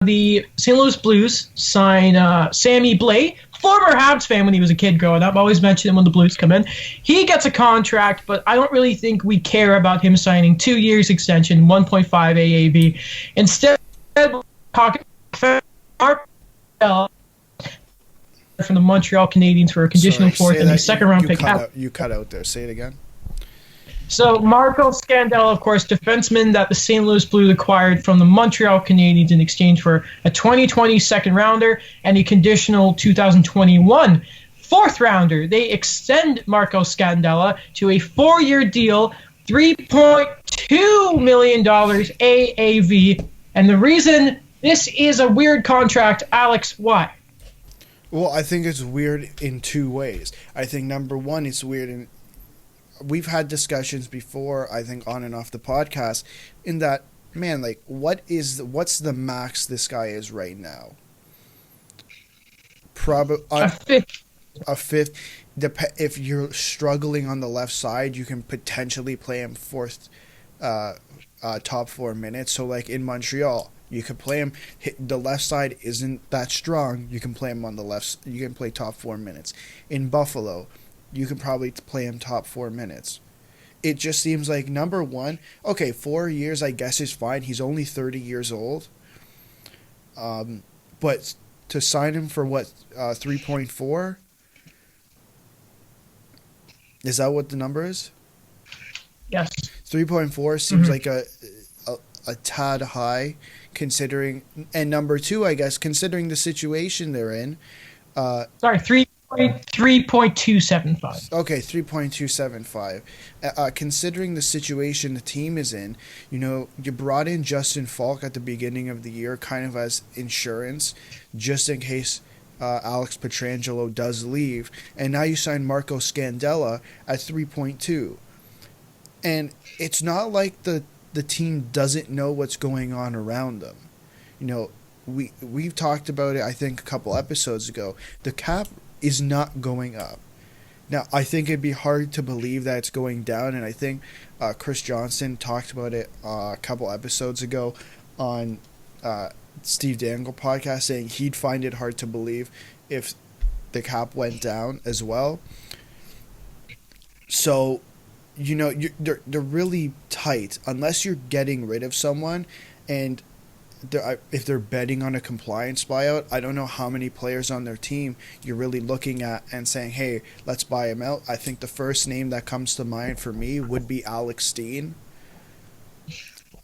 the St. Louis Blues sign Sammy Blais, former Habs fan when he was a kid growing up. I always mention him when the Blues come in. He gets a contract, but I don't really think we care about him signing 2 years extension, 1.5 AAV. Instead, we're talking Marco Scandella from the Montreal Canadiens for a conditional fourth and a second-round pick. You cut out there. Say it again. So Marco Scandella, of course, defenseman that the St. Louis Blues acquired from the Montreal Canadiens in exchange for a 2020 second-rounder and a conditional 2021 fourth-rounder. They extend Marco Scandella to a 4-year deal, $3.2 million AAV. And the reason this is a weird contract, Alex, why? Well, I think it's weird in two ways. I think, number one, it's weird in... We've had discussions before, I think, on and off the podcast, in that, man, like, what's the max this guy is right now? Probably a fifth. A fifth. If you're struggling on the left side, you can potentially play him fourth, top 4 minutes. So, like in Montreal, you could play him. The left side isn't that strong. You can play him on the left. You can play top 4 minutes. In Buffalo, you can probably play him top 4 minutes. It just seems like, number one, okay, 4 years I guess is fine. He's only 30 years old. But to sign him for what, 3.4? Is that what the number is? Yes. 3.4 seems like a tad high, considering, and number two, I guess, considering the situation they're in. Sorry, 3.275. Okay, 3.275. Considering the situation the team is in, you brought in Justin Falk at the beginning of the year kind of as insurance, just in case Alex Pietrangelo does leave. And now you sign Marco Scandella at 3.2. And it's not like the team doesn't know what's going on around them. We've talked about it, I think, a couple episodes ago. The cap is not going up. Now, I think it'd be hard to believe that it's going down, and I think Chris Johnson talked about it a couple episodes ago on Steve Dangle podcast, saying he'd find it hard to believe if the cap went down as well. So, they're really tight unless you're getting rid of someone, and if they're betting on a compliance buyout, I don't know how many players on their team you're really looking at and saying, hey, let's buy him out. I think the first name that comes to mind for me would be Alex Steen.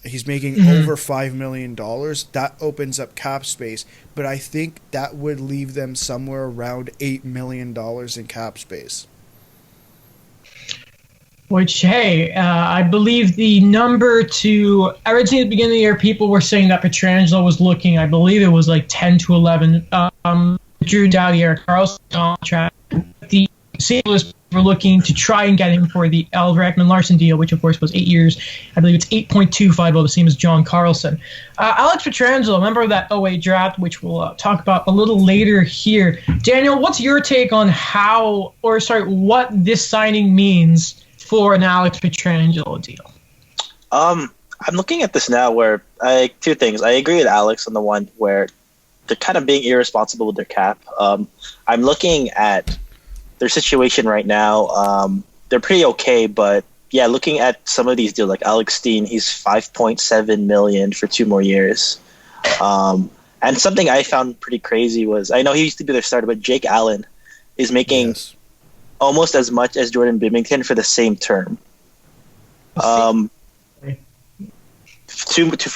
He's making over $5 million. That opens up cap space, but I think that would leave them somewhere around $8 million in cap space. Which, hey, I believe the number to originally at the beginning of the year, people were saying that Pietrangelo was looking. I believe it was like 10 to 11. Drew Doughty, Eric Carlson contract. The St. Louis were looking to try and get him for the Ekman Larson deal, which of course was 8 years. I believe it's 8.25, the same as John Carlson. Alex Pietrangelo, member of that 08 draft, which we'll talk about a little later here. Daniel, what's your take on what this signing means for an Alex Pietrangelo deal? I'm looking at this now where two things. I agree with Alex on the one where they're kind of being irresponsible with their cap. I'm looking at their situation right now. They're pretty okay, but yeah, looking at some of these deals, like Alex Steen, he's $5.7 million for 2 more years. And something I found pretty crazy was, I know he used to be their starter, but Jake Allen is making almost as much as Jordan Binnington for the same term. For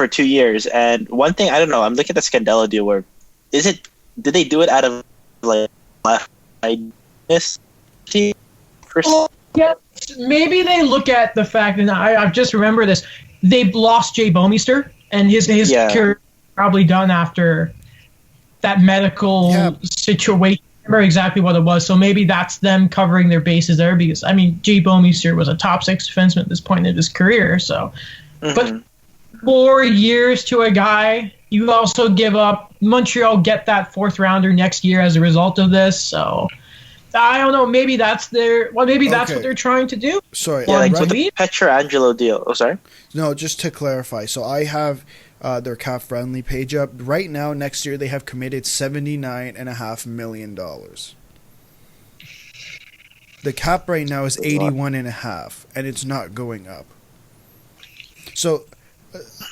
2 years. And one thing, I don't know, I'm looking at the Scandella deal where did they do it out of like yeah, maybe they look at the fact, and I just remember this, they've lost Jay Bomeister, and his career probably done after that medical situation. Remember exactly what it was, so maybe that's them covering their bases there, because Jay Bomeister was a top 6 defenseman at this point in his career, so but 4 years to a guy, you also give up. Montreal get that 4th rounder next year as a result of this, so I don't know, maybe that's what they're trying to do. Sorry, with the Pietrangelo deal. Oh, sorry. No, just to clarify, so I have their cap friendly page up. Right now, next year, they have committed $79.5 million. The cap right now is 81.5, and it's not going up. So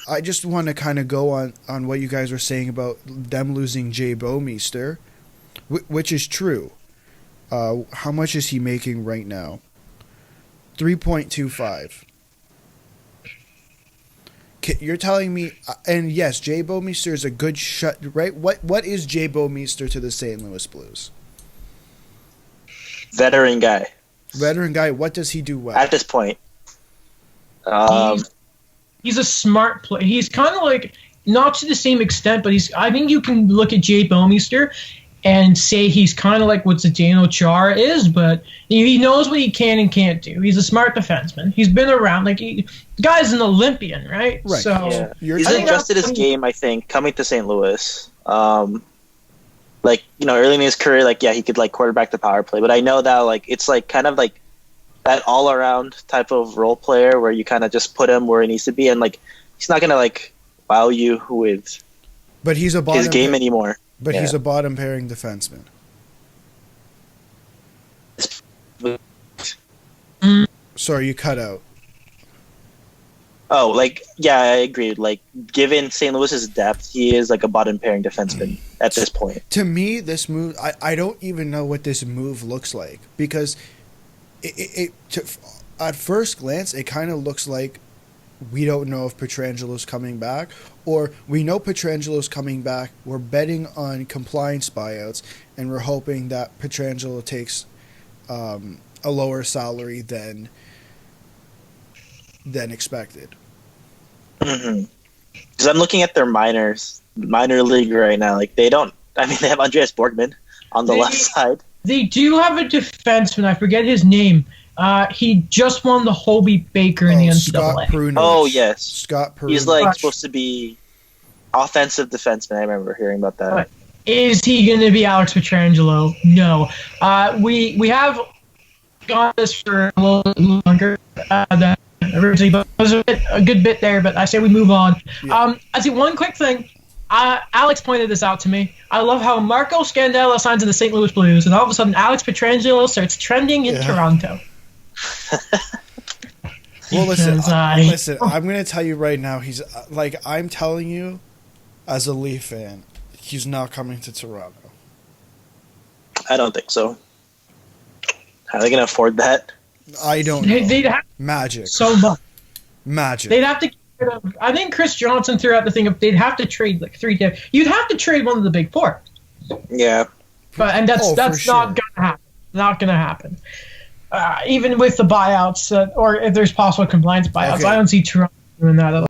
I just want to kind of go on what you guys were saying about them losing Jay Bouwmeester, which is true. How much is he making right now? 3.25. You're telling me, and yes, Jay Bouwmeester is a good shot, right? What is Jay Bouwmeester to the St. Louis Blues? Veteran guy. Veteran guy. What does he do well? At this point. He's a smart player. He's kind of like, not to the same extent, but I think you can look at Jay Bouwmeester and say he's kind of like what Zdeno Chara is, but he knows what he can and can't do. He's a smart defenseman. He's been around. The guy's an Olympian, right? Right. So he's adjusted his game, I think, coming to St. Louis. Early in his career, he could quarterback the power play, but I know that it's kind of that all around type of role player where you kind of just put him where he needs to be, and he's not gonna wow you with his game anymore. But he's a bottom pairing defenseman. Sorry, you cut out. Oh, I agree. Given St. Louis's depth, he is a bottom pairing defenseman at this point. To me, this move, I don't even know what this move looks like, because at first glance, it kind of looks like we don't know if Pietrangelo's coming back, or we know Pietrangelo's coming back. We're betting on compliance buyouts, and we're hoping that Pietrangelo takes a lower salary than expected. Mm-hmm. Because I'm looking at their minor league right now. They have Andreas Borgman on the left side. They do have a defenseman. I forget his name. He just won the Hobie Baker in the NCAA. Oh, yes. Scott Pruno. He's supposed to be offensive defenseman. I remember hearing about that. Is he going to be Alex Pietrangelo? No. We have got this for a little longer than originally, but it was a good bit there, but I say we move on. Yeah. I see one quick thing. Alex pointed this out to me. I love how Marco Scandella signs in the St. Louis Blues, and all of a sudden Alex Pietrangelo starts trending in Toronto. Well, listen, I'm going to tell you right now, he's I'm telling you, as a Leaf fan, he's not coming to Toronto. I don't think so. How are they going to afford that? I don't know. They'd have Magic. So much. Magic. They'd have to. I think Chris Johnson threw out the thing of they'd have to trade 3 different. You'd have to trade one of the big 4. Yeah. That's not gonna happen. Not gonna happen. Even with the buyouts, or if there's possible compliance buyouts, okay. I don't see Toronto doing that at all.